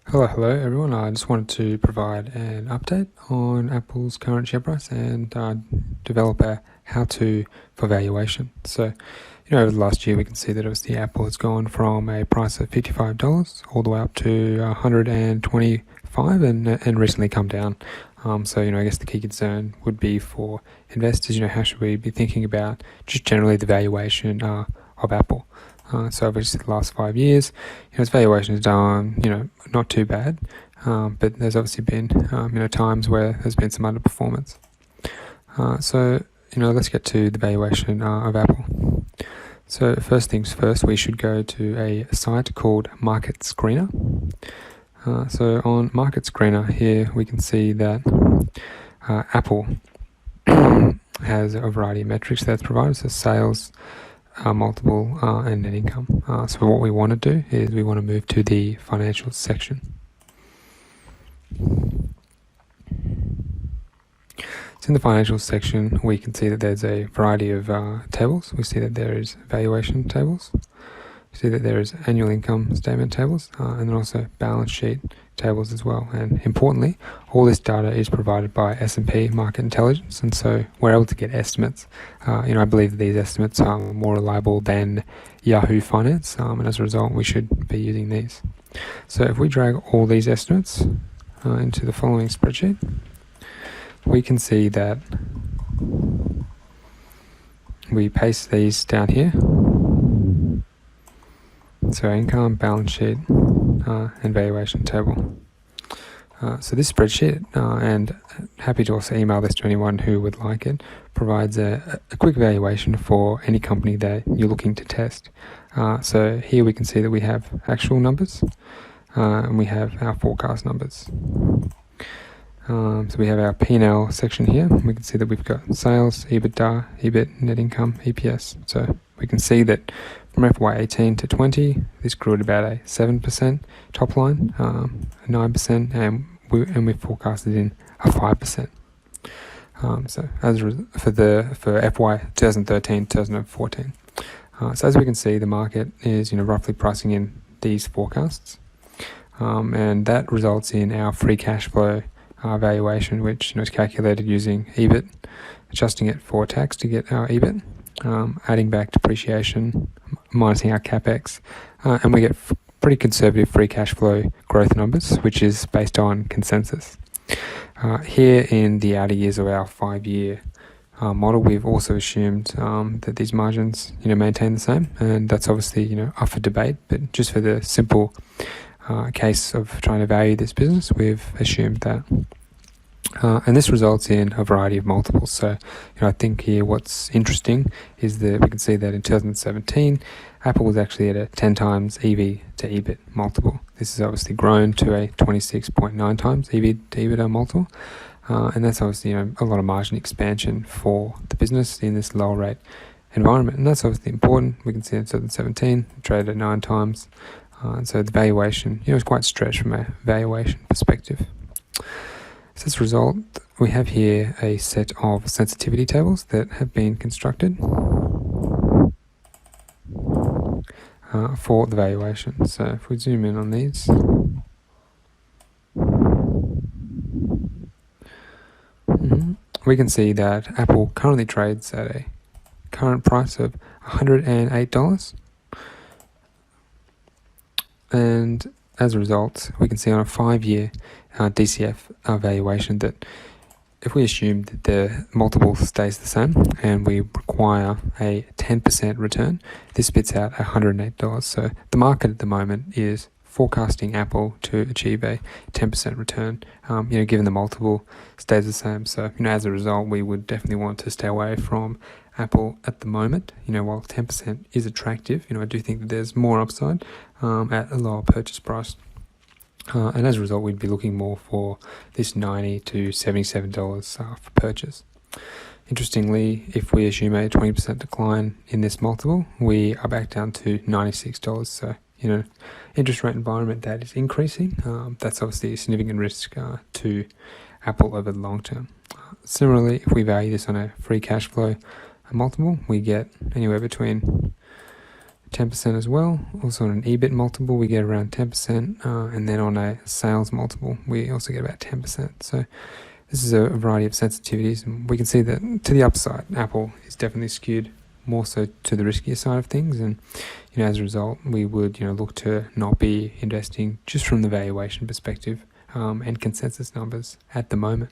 Hello everyone. I just wanted to provide an update on Apple's current share price and develop a how-to for valuation. So, over the last year, we can see that obviously Apple has gone from a price of $55 all the way up to 125 and recently come down. So, I guess the key concern would be for investors, how should we be thinking about just generally the valuation of Apple? So obviously the last 5 years, its valuation is done, not too bad, but there's obviously been, times where there's been some underperformance. So, let's get to the valuation of Apple. So first things first, we should go to a site called Market Screener. So on Market Screener here, we can see that Apple has a variety of metrics that's provided, so sales, multiple and net income. So what we want to do is we want to move to the financials section. So in the financials section, we can see that there's a variety of tables. We see that there is valuation tables. We see that there is annual income statement tables, and then also balance sheet tables as well. And importantly, all this data is provided by S&P Market Intelligence, and so we're able to get estimates. I believe that these estimates are more reliable than Yahoo Finance, and as a result, we should be using these. So if we drag all these estimates into the following spreadsheet, we can see that we paste these down here. So income, balance sheet, and valuation table. So this spreadsheet, and happy to also email this to anyone who would like it, provides a quick valuation for any company that you're looking to test. So here we can see that we have actual numbers, and we have our forecast numbers. So we have our P&L section here. We can see that we've got sales, EBITDA, EBIT, net income, EPS. So we can see that from FY18 to 20, this grew at about a 7% top line, 9%, and we forecasted in a 5%. So as for FY 2013, 2014. So as we can see, the market is roughly pricing in these forecasts, and that results in our free cash flow valuation, which is calculated using EBIT, adjusting it for tax to get our EBIT, adding back depreciation, minusing our capex, and we get pretty conservative free cash flow growth numbers, which is based on consensus. Here in the outer years of our 5-year model, we've also assumed that these margins maintain the same, and that's obviously up for debate, but just for the simple case of trying to value this business, we've assumed that. And this results in a variety of multiples. So, I think here what's interesting is that we can see that in 2017, Apple was actually at a 10 times EV to EBIT multiple. This has obviously grown to a 26.9 times EV to EBITDA multiple. And that's obviously, a lot of margin expansion for the business in this lower rate environment. And that's obviously important. We can see in 2017, it traded at 9 times. And so the valuation, is quite stretched from a valuation perspective. So as a result, we have here a set of sensitivity tables that have been constructed for the valuation. So if we zoom in on these, we can see that Apple currently trades at a current price of $108. And as a result, we can see on a 5-year DCF valuation that if we assume that the multiple stays the same and we require a 10% return, this spits out $108. So the market at the moment is forecasting Apple to achieve a 10% return, given the multiple stays the same. So, as a result, we would definitely want to stay away from Apple at the moment. While 10% is attractive, I do think that there's more upside at a lower purchase price. And as a result, we'd be looking more for this $90 to $77 for purchase. Interestingly, if we assume a 20% decline in this multiple, we are back down to $96. So, interest rate environment that is increasing, that's obviously a significant risk to Apple over the long term. Similarly, if we value this on a free cash flow multiple, we get anywhere between 10% as well. Also on an EBIT multiple, we get around 10%, and then on a sales multiple, we also get about 10%. So this is a variety of sensitivities, and we can see that to the upside, Apple is definitely skewed more so to the riskier side of things, and as a result, we would look to not be investing just from the valuation perspective and consensus numbers at the moment.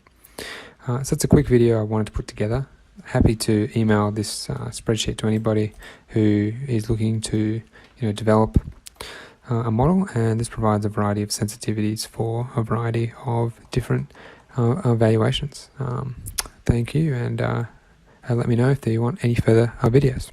So it's a quick video I wanted to put together. Happy to email this spreadsheet to anybody who is looking to develop a model, and this provides a variety of sensitivities for a variety of different valuations. Thank you, and let me know if you want any further videos.